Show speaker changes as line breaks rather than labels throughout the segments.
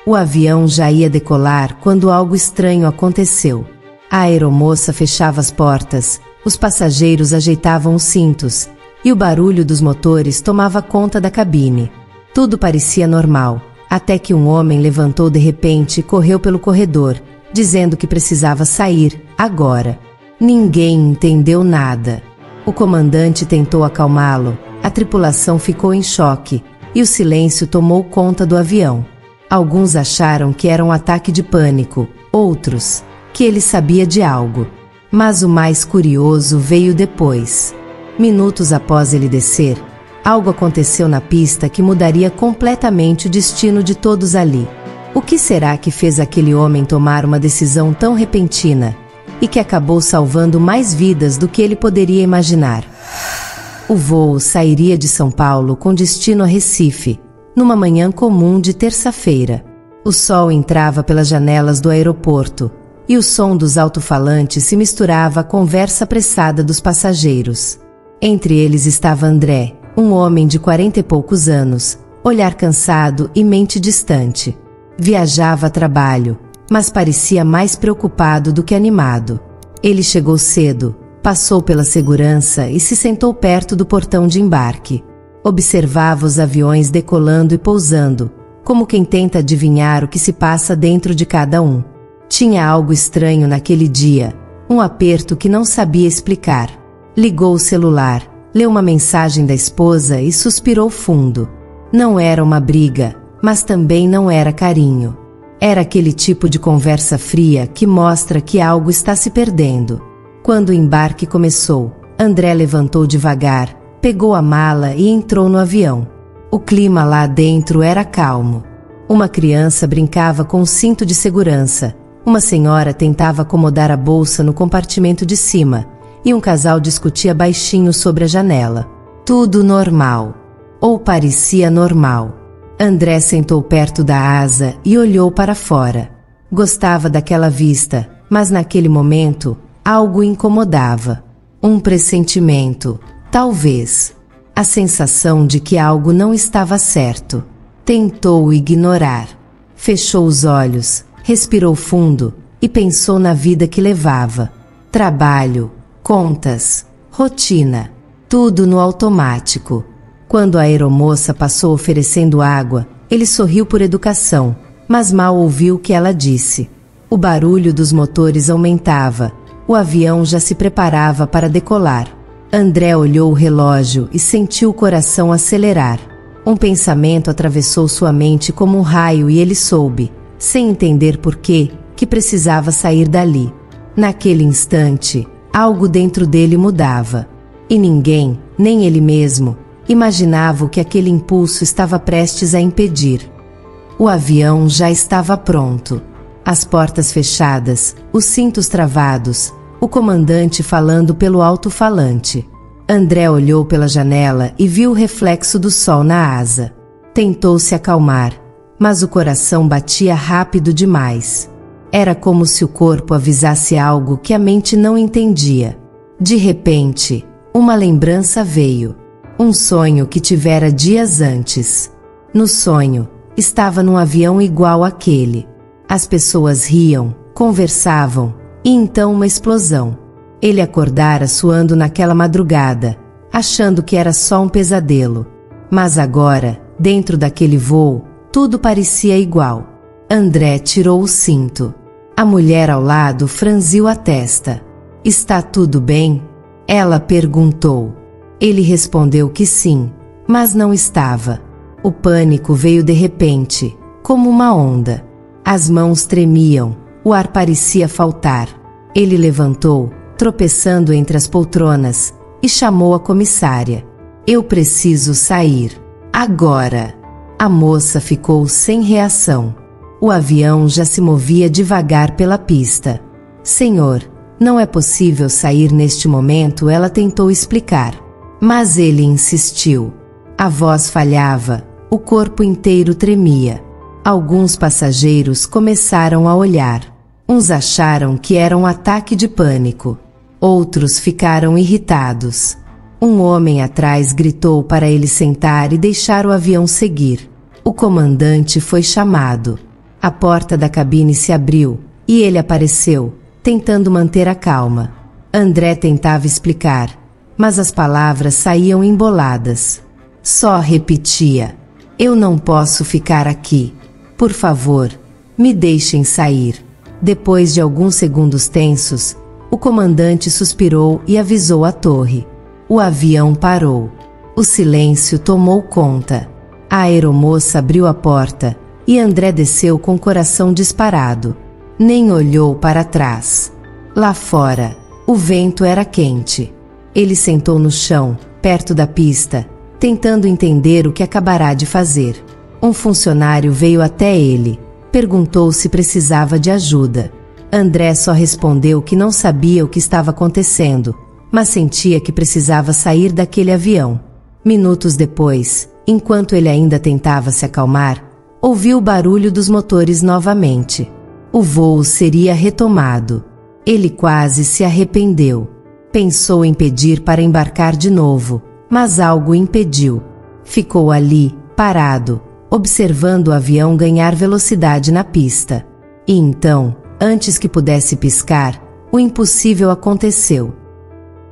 O avião já ia decolar quando algo estranho aconteceu. A aeromoça fechava as portas, os passageiros ajeitavam os cintos, e o barulho dos motores tomava conta da cabine. Tudo parecia normal, até que um homem levantou de repente e correu pelo corredor, dizendo que precisava sair, agora. Ninguém entendeu nada. O comandante tentou acalmá-lo, a tripulação ficou em choque, e o silêncio tomou conta do avião. Alguns acharam que era um ataque de pânico, outros, que ele sabia de algo. Mas o mais curioso veio depois. Minutos após ele descer, algo aconteceu na pista que mudaria completamente o destino de todos ali. O que será que fez aquele homem tomar uma decisão tão repentina e que acabou salvando mais vidas do que ele poderia imaginar? O voo sairia de São Paulo com destino a Recife, numa manhã comum de terça-feira. O sol entrava pelas janelas do aeroporto e o som dos alto-falantes se misturava à conversa apressada dos passageiros. Entre eles estava André, um homem de 40 e poucos anos, olhar cansado e mente distante. Viajava a trabalho, mas parecia mais preocupado do que animado. Ele chegou cedo, passou pela segurança e se sentou perto do portão de embarque. Observava os aviões decolando e pousando, como quem tenta adivinhar o que se passa dentro de cada um. Tinha algo estranho naquele dia, um aperto que não sabia explicar. Ligou o celular, leu uma mensagem da esposa e suspirou fundo. Não era uma briga, mas também não era carinho. Era aquele tipo de conversa fria que mostra que algo está se perdendo. Quando o embarque começou, André levantou devagar, pegou a mala e entrou no avião. O clima lá dentro era calmo. Uma criança brincava com o cinto de segurança, uma senhora tentava acomodar a bolsa no compartimento de cima, e um casal discutia baixinho sobre a janela. Tudo normal. Ou parecia normal. André sentou perto da asa e olhou para fora. Gostava daquela vista, mas naquele momento, algo o incomodava. Um pressentimento, talvez. A sensação de que algo não estava certo. Tentou ignorar. Fechou os olhos, respirou fundo e pensou na vida que levava. Trabalho, contas, rotina, tudo no automático. Quando a aeromoça passou oferecendo água, ele sorriu por educação, mas mal ouviu o que ela disse. O barulho dos motores aumentava. O avião já se preparava para decolar. André olhou o relógio e sentiu o coração acelerar. Um pensamento atravessou sua mente como um raio e ele soube, sem entender porquê, que precisava sair dali. Naquele instante, algo dentro dele mudava. E ninguém, nem ele mesmo, imaginava o que aquele impulso estava prestes a impedir. O avião já estava pronto. As portas fechadas, os cintos travados, o comandante falando pelo alto-falante. André olhou pela janela e viu o reflexo do sol na asa. Tentou se acalmar, mas o coração batia rápido demais. Era como se o corpo avisasse algo que a mente não entendia. De repente, uma lembrança veio. Um sonho que tivera dias antes. No sonho, estava num avião igual àquele. As pessoas riam, conversavam, e então uma explosão. Ele acordara suando naquela madrugada, achando que era só um pesadelo. Mas agora, dentro daquele voo, tudo parecia igual. André tirou o cinto. A mulher ao lado franziu a testa. "Está tudo bem?" Ela perguntou. Ele respondeu que sim, mas não estava. O pânico veio de repente, como uma onda. As mãos tremiam, o ar parecia faltar. Ele levantou, tropeçando entre as poltronas, e chamou a comissária. "Eu preciso sair. Agora!" A moça ficou sem reação. O avião já se movia devagar pela pista. "Senhor, não é possível sair neste momento", ela tentou explicar. Mas ele insistiu. A voz falhava, o corpo inteiro tremia. Alguns passageiros começaram a olhar. Uns acharam que era um ataque de pânico. Outros ficaram irritados. Um homem atrás gritou para ele sentar e deixar o avião seguir. O comandante foi chamado. A porta da cabine se abriu e ele apareceu, tentando manter a calma. André tentava explicar, mas as palavras saíam emboladas. Só repetia: "Eu não posso ficar aqui. Por favor, me deixem sair." Depois de alguns segundos tensos, o comandante suspirou e avisou a torre. O avião parou. O silêncio tomou conta. A aeromoça abriu a porta e André desceu com o coração disparado. Nem olhou para trás. Lá fora, o vento era quente. Ele sentou no chão, perto da pista, tentando entender o que acabará de fazer. Um funcionário veio até ele, perguntou se precisava de ajuda. André só respondeu que não sabia o que estava acontecendo, mas sentia que precisava sair daquele avião. Minutos depois, enquanto ele ainda tentava se acalmar, ouviu o barulho dos motores novamente. O voo seria retomado. Ele quase se arrependeu. Pensou em pedir para embarcar de novo, mas algo impediu. Ficou ali, parado, observando o avião ganhar velocidade na pista. E então, antes que pudesse piscar, o impossível aconteceu.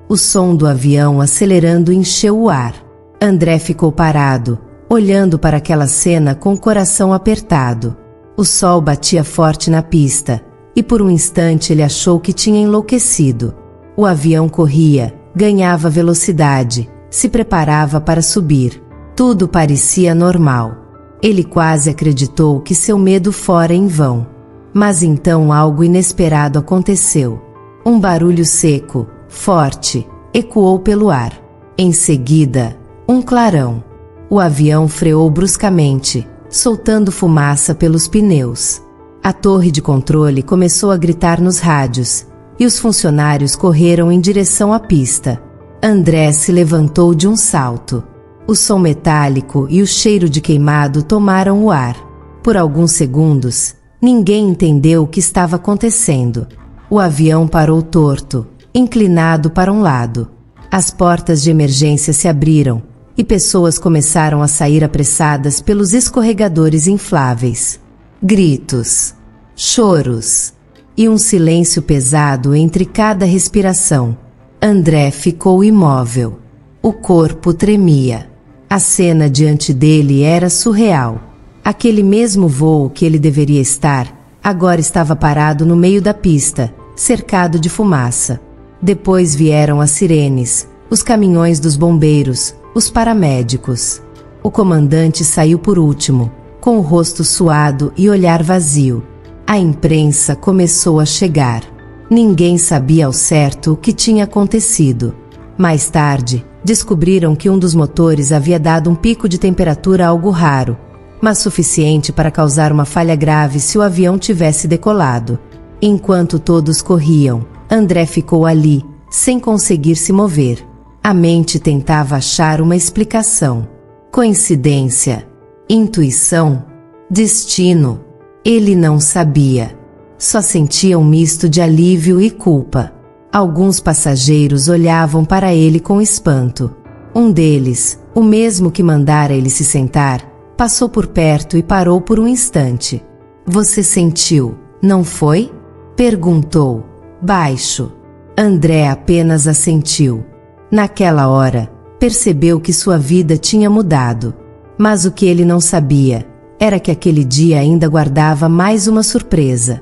O som do avião acelerando encheu o ar. André ficou parado, olhando para aquela cena com o coração apertado. O sol batia forte na pista, e por um instante ele achou que tinha enlouquecido. O avião corria, ganhava velocidade, se preparava para subir. Tudo parecia normal. Ele quase acreditou que seu medo fora em vão. Mas então algo inesperado aconteceu. Um barulho seco, forte, ecoou pelo ar. Em seguida, um clarão. O avião freou bruscamente, soltando fumaça pelos pneus. A torre de controle começou a gritar nos rádios, e os funcionários correram em direção à pista. André se levantou de um salto. O som metálico e o cheiro de queimado tomaram o ar. Por alguns segundos, ninguém entendeu o que estava acontecendo. O avião parou torto, inclinado para um lado. As portas de emergência se abriram e pessoas começaram a sair apressadas pelos escorregadores infláveis. Gritos, choros e um silêncio pesado entre cada respiração. André ficou imóvel. O corpo tremia. A cena diante dele era surreal. Aquele mesmo voo que ele deveria estar, agora estava parado no meio da pista, cercado de fumaça. Depois vieram as sirenes, os caminhões dos bombeiros, os paramédicos. O comandante saiu por último, com o rosto suado e olhar vazio. A imprensa começou a chegar. Ninguém sabia ao certo o que tinha acontecido. Mais tarde, descobriram que um dos motores havia dado um pico de temperatura algo raro, mas suficiente para causar uma falha grave se o avião tivesse decolado. Enquanto todos corriam, André ficou ali, sem conseguir se mover. A mente tentava achar uma explicação. Coincidência? Intuição? Destino? Ele não sabia. Só sentia um misto de alívio e culpa. Alguns passageiros olhavam para ele com espanto. Um deles, o mesmo que mandara ele se sentar, passou por perto e parou por um instante. "Você sentiu, não foi?" perguntou, baixo. André apenas assentiu. Naquela hora, percebeu que sua vida tinha mudado. Mas o que ele não sabia era que aquele dia ainda guardava mais uma surpresa.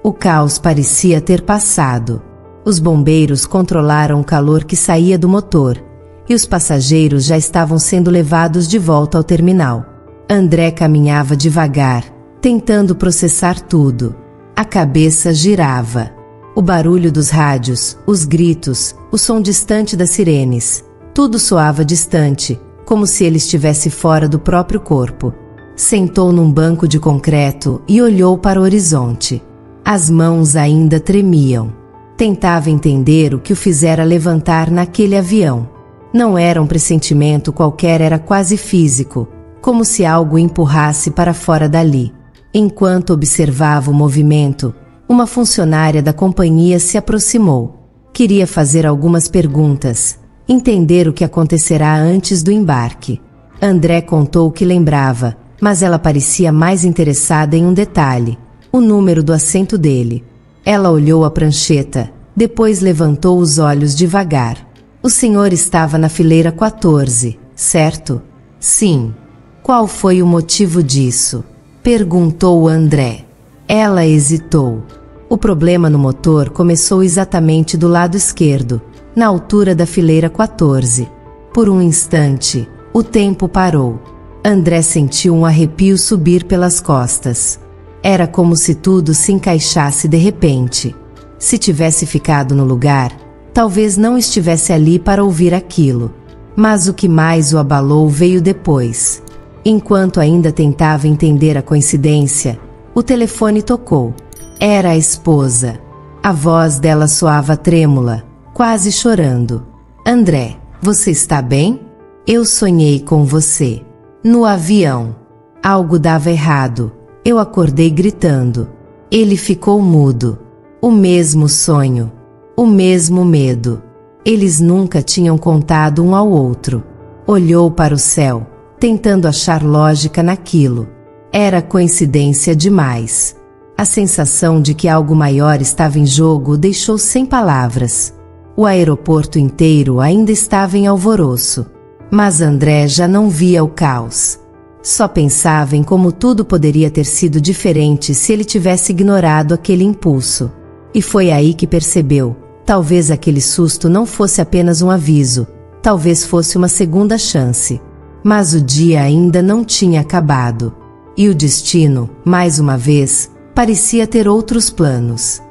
O caos parecia ter passado. Os bombeiros controlaram o calor que saía do motor, e os passageiros já estavam sendo levados de volta ao terminal. André caminhava devagar, tentando processar tudo. A cabeça girava. O barulho dos rádios, os gritos, o som distante das sirenes, tudo soava distante, como se ele estivesse fora do próprio corpo. Sentou num banco de concreto e olhou para o horizonte. As mãos ainda tremiam. Tentava entender o que o fizera levantar naquele avião. Não era um pressentimento qualquer, era quase físico, como se algo o empurrasse para fora dali. Enquanto observava o movimento, uma funcionária da companhia se aproximou. Queria fazer algumas perguntas, entender o que acontecerá antes do embarque. André contou o que lembrava, mas ela parecia mais interessada em um detalhe: o número do assento dele. Ela olhou a prancheta, depois levantou os olhos devagar. O senhor estava na fileira 14, certo? Sim. Qual foi o motivo disso? Perguntou André. Ela hesitou. O problema no motor começou exatamente do lado esquerdo, na altura da fileira 14. Por um instante, o tempo parou. André sentiu um arrepio subir pelas costas. Era como se tudo se encaixasse de repente. Se tivesse ficado no lugar, talvez não estivesse ali para ouvir aquilo. Mas o que mais o abalou veio depois. Enquanto ainda tentava entender a coincidência, o telefone tocou. Era a esposa. A voz dela soava trêmula, quase chorando. André, você está bem? Eu sonhei com você. No avião. Algo dava errado. Eu acordei gritando. Ele ficou mudo. O mesmo sonho. O mesmo medo. Eles nunca tinham contado um ao outro. Olhou para o céu, tentando achar lógica naquilo. Era coincidência demais. A sensação de que algo maior estava em jogo o deixou sem palavras. O aeroporto inteiro ainda estava em alvoroço. Mas André já não via o caos. Só pensava em como tudo poderia ter sido diferente se ele tivesse ignorado aquele impulso. E foi aí que percebeu, talvez aquele susto não fosse apenas um aviso, talvez fosse uma segunda chance. Mas o dia ainda não tinha acabado. E o destino, mais uma vez, parecia ter outros planos.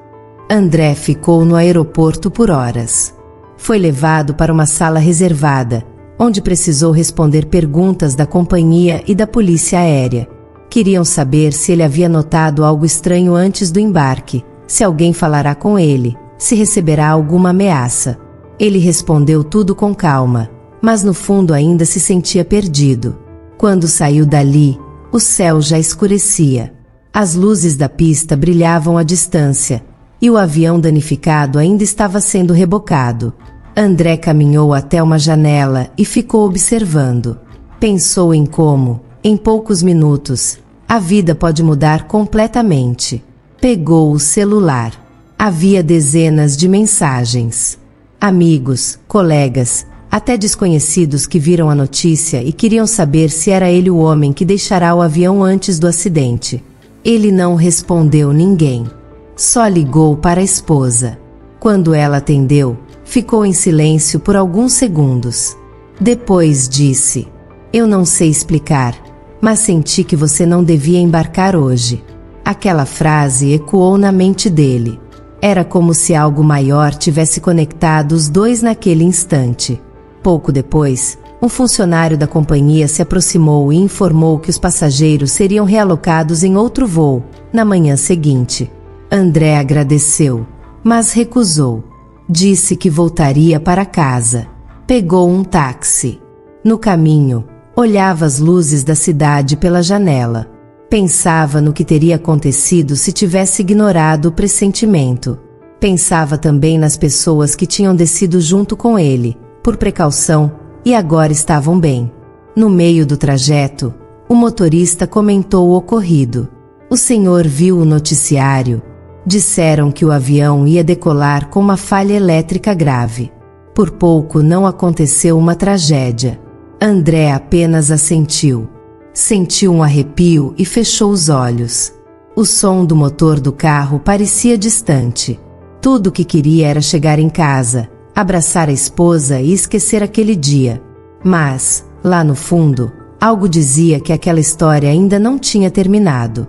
André ficou no aeroporto por horas. Foi levado para uma sala reservada, onde precisou responder perguntas da companhia e da polícia aérea. Queriam saber se ele havia notado algo estranho antes do embarque, se alguém falará com ele, se receberá alguma ameaça. Ele respondeu tudo com calma, mas no fundo ainda se sentia perdido. Quando saiu dali, o céu já escurecia. As luzes da pista brilhavam à distância, e o avião danificado ainda estava sendo rebocado. André caminhou até uma janela e ficou observando. Pensou em como, em poucos minutos, a vida pode mudar completamente. Pegou o celular. Havia dezenas de mensagens. Amigos, colegas, até desconhecidos que viram a notícia e queriam saber se era ele o homem que deixará o avião antes do acidente. Ele não respondeu ninguém. Só ligou para a esposa. Quando ela atendeu, ficou em silêncio por alguns segundos. Depois disse: eu não sei explicar, mas senti que você não devia embarcar hoje. Aquela frase ecoou na mente dele. Era como se algo maior tivesse conectado os dois naquele instante. Pouco depois, um funcionário da companhia se aproximou e informou que os passageiros seriam realocados em outro voo, na manhã seguinte. André agradeceu, mas recusou. Disse que voltaria para casa. Pegou um táxi. No caminho, olhava as luzes da cidade pela janela. Pensava no que teria acontecido se tivesse ignorado o pressentimento. Pensava também nas pessoas que tinham descido junto com ele, por precaução, e agora estavam bem. No meio do trajeto, o motorista comentou o ocorrido. O senhor viu o noticiário. Disseram que o avião ia decolar com uma falha elétrica grave. Por pouco não aconteceu uma tragédia. André apenas assentiu. Sentiu um arrepio e fechou os olhos. O som do motor do carro parecia distante. Tudo o que queria era chegar em casa, abraçar a esposa e esquecer aquele dia. Mas, lá no fundo, algo dizia que aquela história ainda não tinha terminado.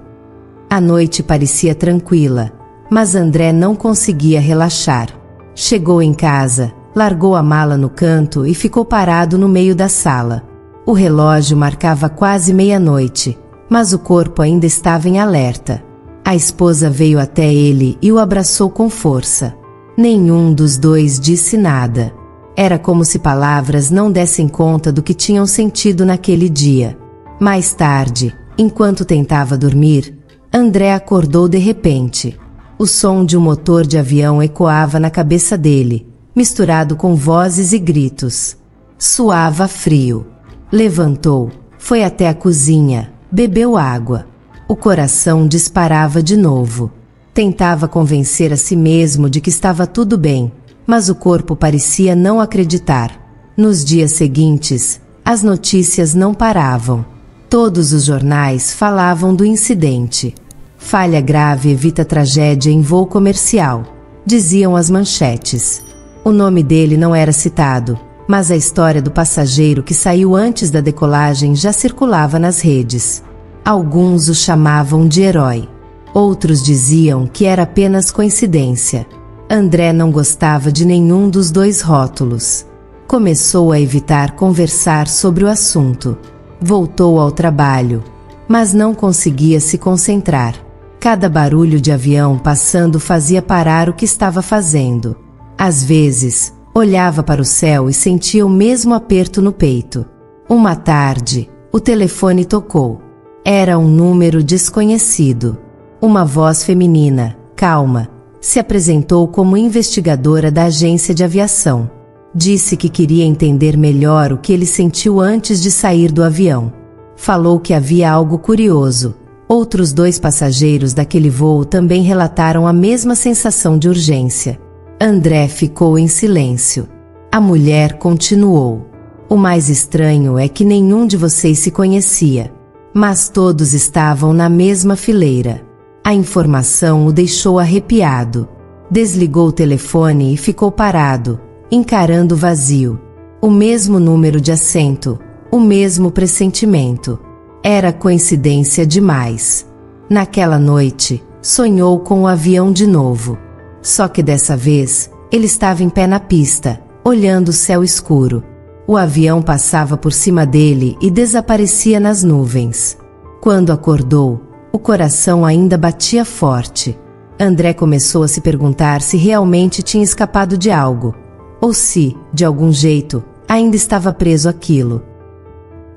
A noite parecia tranquila, mas André não conseguia relaxar. Chegou em casa, largou a mala no canto e ficou parado no meio da sala. O relógio marcava quase meia-noite, mas o corpo ainda estava em alerta. A esposa veio até ele e o abraçou com força. Nenhum dos dois disse nada. Era como se palavras não dessem conta do que tinham sentido naquele dia. Mais tarde, enquanto tentava dormir, André acordou de repente. O som de um motor de avião ecoava na cabeça dele, misturado com vozes e gritos. Suava frio. Levantou, foi até a cozinha, bebeu água. O coração disparava de novo. Tentava convencer a si mesmo de que estava tudo bem, mas o corpo parecia não acreditar. Nos dias seguintes, as notícias não paravam. Todos os jornais falavam do incidente. Falha grave evita tragédia em voo comercial, diziam as manchetes. O nome dele não era citado, mas a história do passageiro que saiu antes da decolagem já circulava nas redes. Alguns o chamavam de herói. Outros diziam que era apenas coincidência. André não gostava de nenhum dos dois rótulos. Começou a evitar conversar sobre o assunto. Voltou ao trabalho, mas não conseguia se concentrar. Cada barulho de avião passando fazia parar o que estava fazendo. Às vezes, olhava para o céu e sentia o mesmo aperto no peito. Uma tarde, o telefone tocou. Era um número desconhecido. Uma voz feminina, calma, se apresentou como investigadora da agência de aviação. Disse que queria entender melhor o que ele sentiu antes de sair do avião. Falou que havia algo curioso. Outros 2 passageiros daquele voo também relataram a mesma sensação de urgência. André ficou em silêncio. A mulher continuou. O mais estranho é que nenhum de vocês se conhecia, mas todos estavam na mesma fileira. A informação o deixou arrepiado. Desligou o telefone e ficou parado, encarando o vazio. O mesmo número de assento, o mesmo pressentimento. Era coincidência demais. Naquela noite, sonhou com o avião de novo. Só que dessa vez, ele estava em pé na pista, olhando o céu escuro. O avião passava por cima dele e desaparecia nas nuvens. Quando acordou, o coração ainda batia forte. André começou a se perguntar se realmente tinha escapado de algo, ou se, de algum jeito, ainda estava preso àquilo.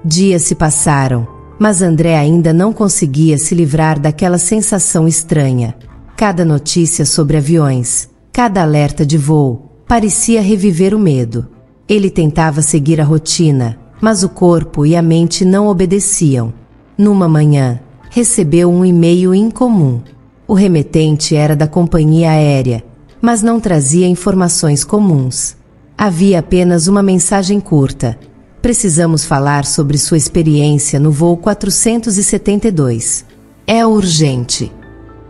Dias se passaram, mas André ainda não conseguia se livrar daquela sensação estranha. Cada notícia sobre aviões, cada alerta de voo, parecia reviver o medo. Ele tentava seguir a rotina, mas o corpo e a mente não obedeciam. Numa manhã, recebeu um e-mail incomum. O remetente era da companhia aérea, mas não trazia informações comuns. Havia apenas uma mensagem curta. Precisamos falar sobre sua experiência no voo 472. É urgente.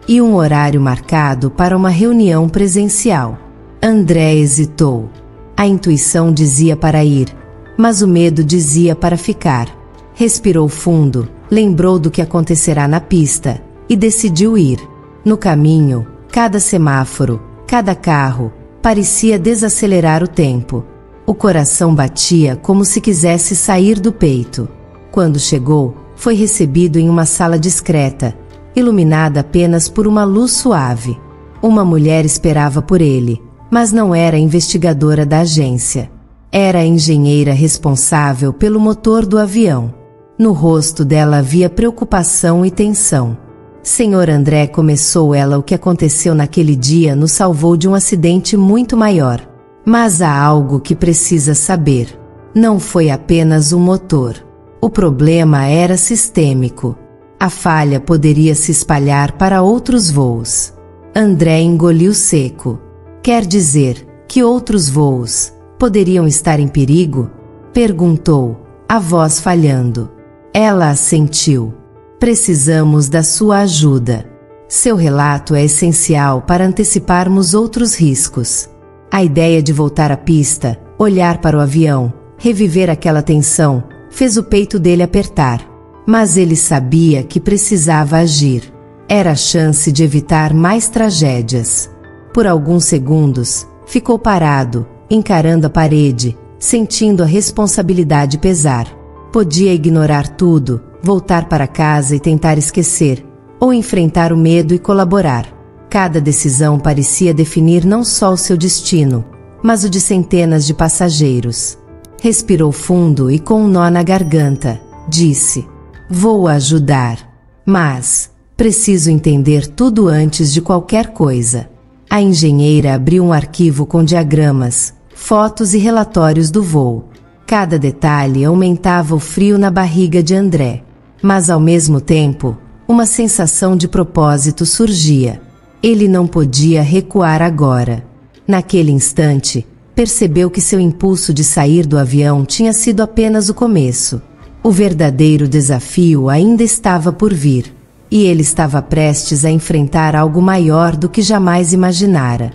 E um horário marcado para uma reunião presencial. André hesitou. A intuição dizia para ir, mas o medo dizia para ficar. Respirou fundo, lembrou do que acontecerá na pista e decidiu ir. No caminho, cada semáforo, cada carro, parecia desacelerar o tempo. O coração batia como se quisesse sair do peito. Quando chegou, foi recebido em uma sala discreta, iluminada apenas por uma luz suave. Uma mulher esperava por ele, mas não era a investigadora da agência. Era a engenheira responsável pelo motor do avião. No rosto dela havia preocupação e tensão. Senhor André, começou ela, o que aconteceu naquele dia nos salvou de um acidente muito maior. Mas há algo que precisa saber. Não foi apenas o motor. O problema era sistêmico. A falha poderia se espalhar para outros voos. André engoliu seco. Quer dizer que outros voos poderiam estar em perigo? Perguntou, a voz falhando. Ela assentiu. Precisamos da sua ajuda. Seu relato é essencial para anteciparmos outros riscos. A ideia de voltar à pista, olhar para o avião, reviver aquela tensão, fez o peito dele apertar. Mas ele sabia que precisava agir. Era a chance de evitar mais tragédias. Por alguns segundos, ficou parado, encarando a parede, sentindo a responsabilidade pesar. Podia ignorar tudo, voltar para casa e tentar esquecer, ou enfrentar o medo e colaborar. Cada decisão parecia definir não só o seu destino, mas o de centenas de passageiros. Respirou fundo e com um nó na garganta, disse: vou ajudar, mas preciso entender tudo antes de qualquer coisa. A engenheira abriu um arquivo com diagramas, fotos e relatórios do voo. Cada detalhe aumentava o frio na barriga de André. Mas ao mesmo tempo, uma sensação de propósito surgia. Ele não podia recuar agora. Naquele instante, percebeu que seu impulso de sair do avião tinha sido apenas o começo. O verdadeiro desafio ainda estava por vir, e ele estava prestes a enfrentar algo maior do que jamais imaginara.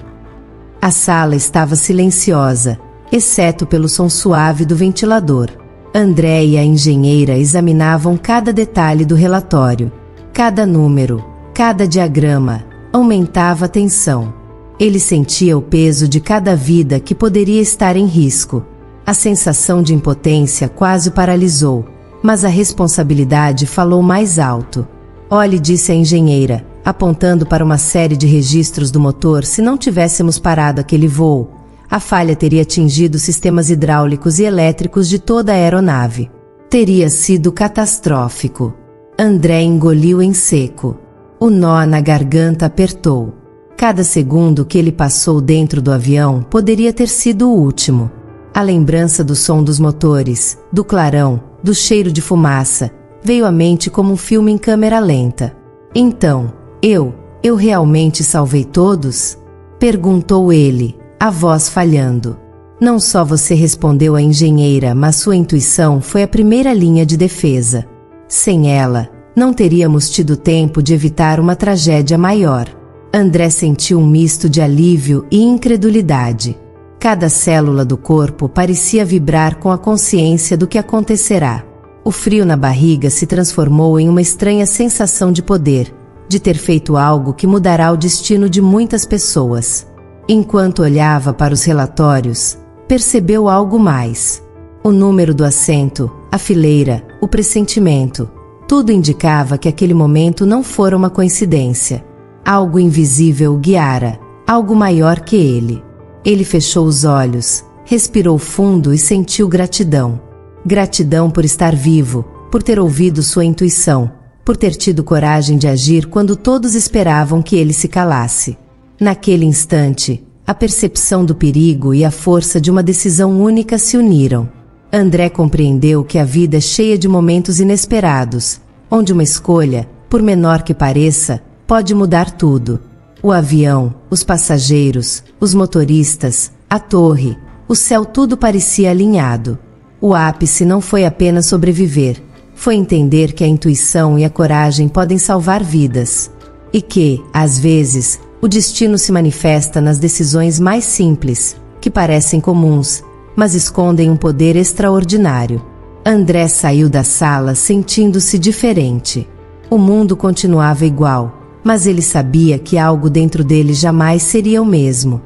A sala estava silenciosa, exceto pelo som suave do ventilador. André e a engenheira examinavam cada detalhe do relatório. Cada número, cada diagrama, aumentava a tensão. Ele sentia o peso de cada vida que poderia estar em risco. A sensação de impotência quase o paralisou, mas a responsabilidade falou mais alto. Olhe, disse a engenheira, apontando para uma série de registros do motor. Se não tivéssemos parado aquele voo, a falha teria atingido os sistemas hidráulicos e elétricos de toda a aeronave. Teria sido catastrófico. André engoliu em seco. O nó na garganta apertou. Cada segundo que ele passou dentro do avião poderia ter sido o último. A lembrança do som dos motores, do clarão, do cheiro de fumaça, veio à mente como um filme em câmera lenta. Então, eu realmente salvei todos? Perguntou ele, a voz falhando. Não só você, respondeu a engenheira, mas sua intuição foi a primeira linha de defesa. Sem ela, não teríamos tido tempo de evitar uma tragédia maior. André sentiu um misto de alívio e incredulidade. Cada célula do corpo parecia vibrar com a consciência do que acontecerá. O frio na barriga se transformou em uma estranha sensação de poder, de ter feito algo que mudará o destino de muitas pessoas. Enquanto olhava para os relatórios, percebeu algo mais. O número do assento, a fileira, o pressentimento, tudo indicava que aquele momento não fora uma coincidência. Algo invisível o guiara, algo maior que ele. Ele fechou os olhos, respirou fundo e sentiu gratidão. Gratidão por estar vivo, por ter ouvido sua intuição, por ter tido coragem de agir quando todos esperavam que ele se calasse. Naquele instante, a percepção do perigo e a força de uma decisão única se uniram. André compreendeu que a vida é cheia de momentos inesperados, onde uma escolha, por menor que pareça, pode mudar tudo. O avião, os passageiros, os motoristas, a torre, o céu, tudo parecia alinhado. O ápice não foi apenas sobreviver, foi entender que a intuição e a coragem podem salvar vidas. E que, às vezes, o destino se manifesta nas decisões mais simples, que parecem comuns, mas escondem um poder extraordinário. André saiu da sala sentindo-se diferente. O mundo continuava igual, mas ele sabia que algo dentro dele jamais seria o mesmo.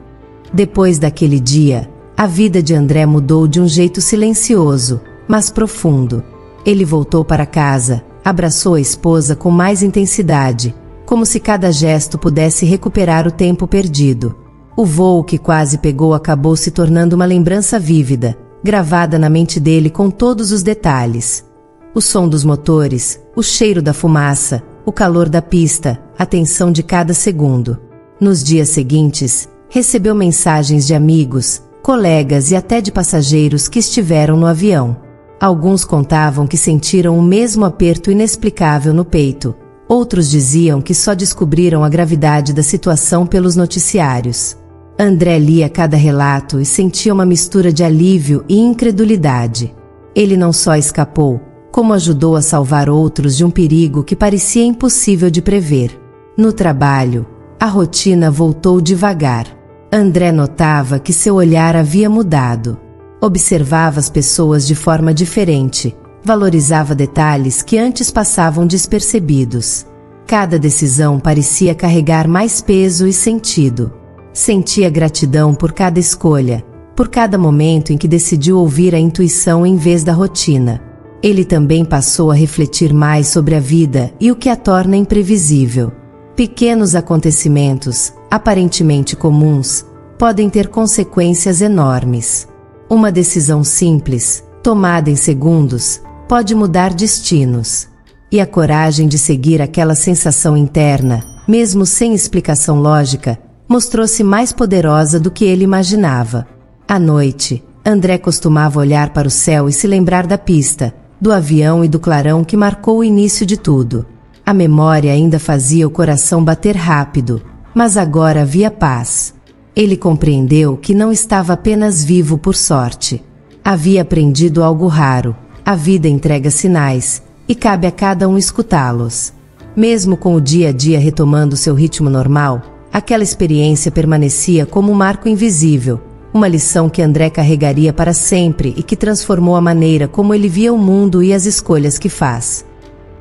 Depois daquele dia, a vida de André mudou de um jeito silencioso, mas profundo. Ele voltou para casa, abraçou a esposa com mais intensidade, como se cada gesto pudesse recuperar o tempo perdido. O voo que quase pegou acabou se tornando uma lembrança vívida, gravada na mente dele com todos os detalhes. O som dos motores, o cheiro da fumaça, o calor da pista, a tensão de cada segundo. Nos dias seguintes, recebeu mensagens de amigos, colegas e até de passageiros que estiveram no avião. Alguns contavam que sentiram o mesmo aperto inexplicável no peito. Outros diziam que só descobriram a gravidade da situação pelos noticiários. André lia cada relato e sentia uma mistura de alívio e incredulidade. Ele não só escapou, como ajudou a salvar outros de um perigo que parecia impossível de prever. No trabalho, a rotina voltou devagar. André notava que seu olhar havia mudado. Observava as pessoas de forma diferente, valorizava detalhes que antes passavam despercebidos. Cada decisão parecia carregar mais peso e sentido. Sentia gratidão por cada escolha, por cada momento em que decidiu ouvir a intuição em vez da rotina. Ele também passou a refletir mais sobre a vida e o que a torna imprevisível. Pequenos acontecimentos, aparentemente comuns, podem ter consequências enormes. Uma decisão simples, tomada em segundos, pode mudar destinos. E a coragem de seguir aquela sensação interna, mesmo sem explicação lógica, mostrou-se mais poderosa do que ele imaginava. À noite, André costumava olhar para o céu e se lembrar da pista, do avião e do clarão que marcou o início de tudo. A memória ainda fazia o coração bater rápido, mas agora havia paz. Ele compreendeu que não estava apenas vivo por sorte. Havia aprendido algo raro. A vida entrega sinais, e cabe a cada um escutá-los. Mesmo com o dia a dia retomando seu ritmo normal, aquela experiência permanecia como um marco invisível, uma lição que André carregaria para sempre e que transformou a maneira como ele via o mundo e as escolhas que faz.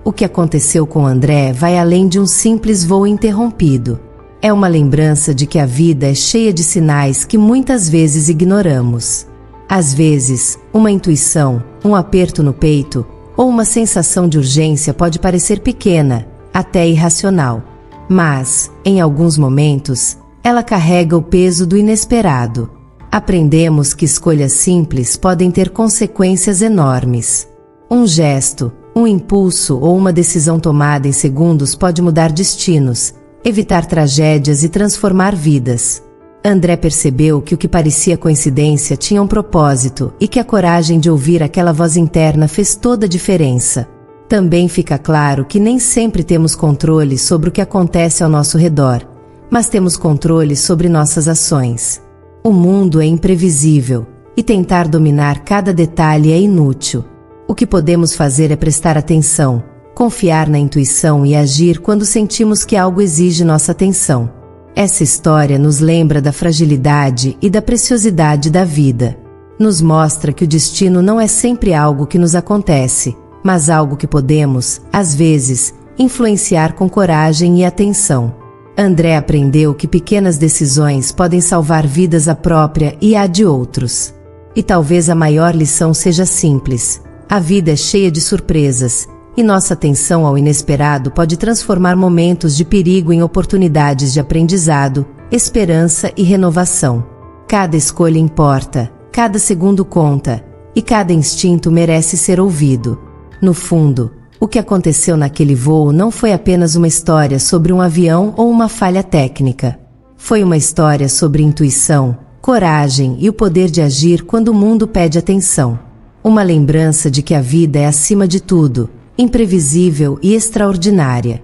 O que aconteceu com André vai além de um simples voo interrompido. É uma lembrança de que a vida é cheia de sinais que muitas vezes ignoramos. Às vezes, uma intuição, um aperto no peito, ou uma sensação de urgência pode parecer pequena, até irracional. Mas, em alguns momentos, ela carrega o peso do inesperado. Aprendemos que escolhas simples podem ter consequências enormes. Um gesto, um impulso ou uma decisão tomada em segundos pode mudar destinos, evitar tragédias e transformar vidas. André percebeu que o que parecia coincidência tinha um propósito e que a coragem de ouvir aquela voz interna fez toda a diferença. Também fica claro que nem sempre temos controle sobre o que acontece ao nosso redor, mas temos controle sobre nossas ações. O mundo é imprevisível, e tentar dominar cada detalhe é inútil. O que podemos fazer é prestar atenção, confiar na intuição e agir quando sentimos que algo exige nossa atenção. Essa história nos lembra da fragilidade e da preciosidade da vida. Nos mostra que o destino não é sempre algo que nos acontece, mas algo que podemos, às vezes, influenciar com coragem e atenção. André aprendeu que pequenas decisões podem salvar vidas a própria e a de outros. E talvez a maior lição seja simples. A vida é cheia de surpresas, e nossa atenção ao inesperado pode transformar momentos de perigo em oportunidades de aprendizado, esperança e renovação. Cada escolha importa, cada segundo conta, e cada instinto merece ser ouvido. No fundo, o que aconteceu naquele voo não foi apenas uma história sobre um avião ou uma falha técnica. Foi uma história sobre intuição, coragem e o poder de agir quando o mundo pede atenção. Uma lembrança de que a vida é acima de tudo, imprevisível e extraordinária.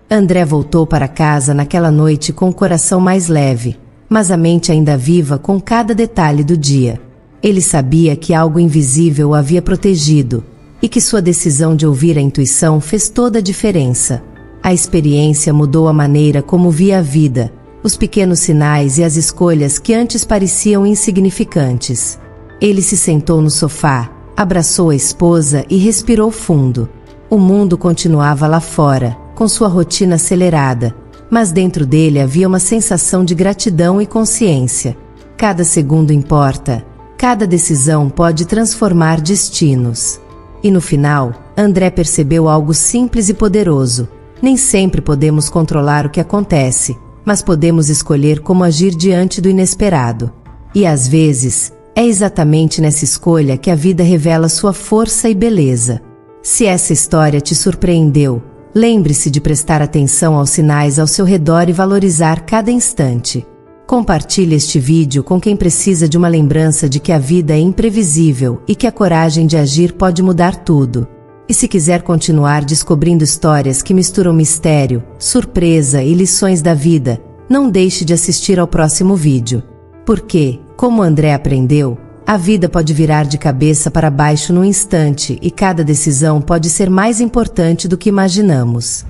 André voltou para casa naquela noite com o coração mais leve, mas a mente ainda viva com cada detalhe do dia. Ele sabia que algo invisível o havia protegido, e que sua decisão de ouvir a intuição fez toda a diferença. A experiência mudou a maneira como via a vida, os pequenos sinais e as escolhas que antes pareciam insignificantes. Ele se sentou no sofá, abraçou a esposa e respirou fundo. O mundo continuava lá fora, com sua rotina acelerada, mas dentro dele havia uma sensação de gratidão e consciência. Cada segundo importa, cada decisão pode transformar destinos. E no final, André percebeu algo simples e poderoso. Nem sempre podemos controlar o que acontece, mas podemos escolher como agir diante do inesperado. E às vezes, é exatamente nessa escolha que a vida revela sua força e beleza. Se essa história te surpreendeu, lembre-se de prestar atenção aos sinais ao seu redor e valorizar cada instante. Compartilhe este vídeo com quem precisa de uma lembrança de que a vida é imprevisível e que a coragem de agir pode mudar tudo. E se quiser continuar descobrindo histórias que misturam mistério, surpresa e lições da vida, não deixe de assistir ao próximo vídeo. Porque, como André aprendeu, a vida pode virar de cabeça para baixo num instante e cada decisão pode ser mais importante do que imaginamos.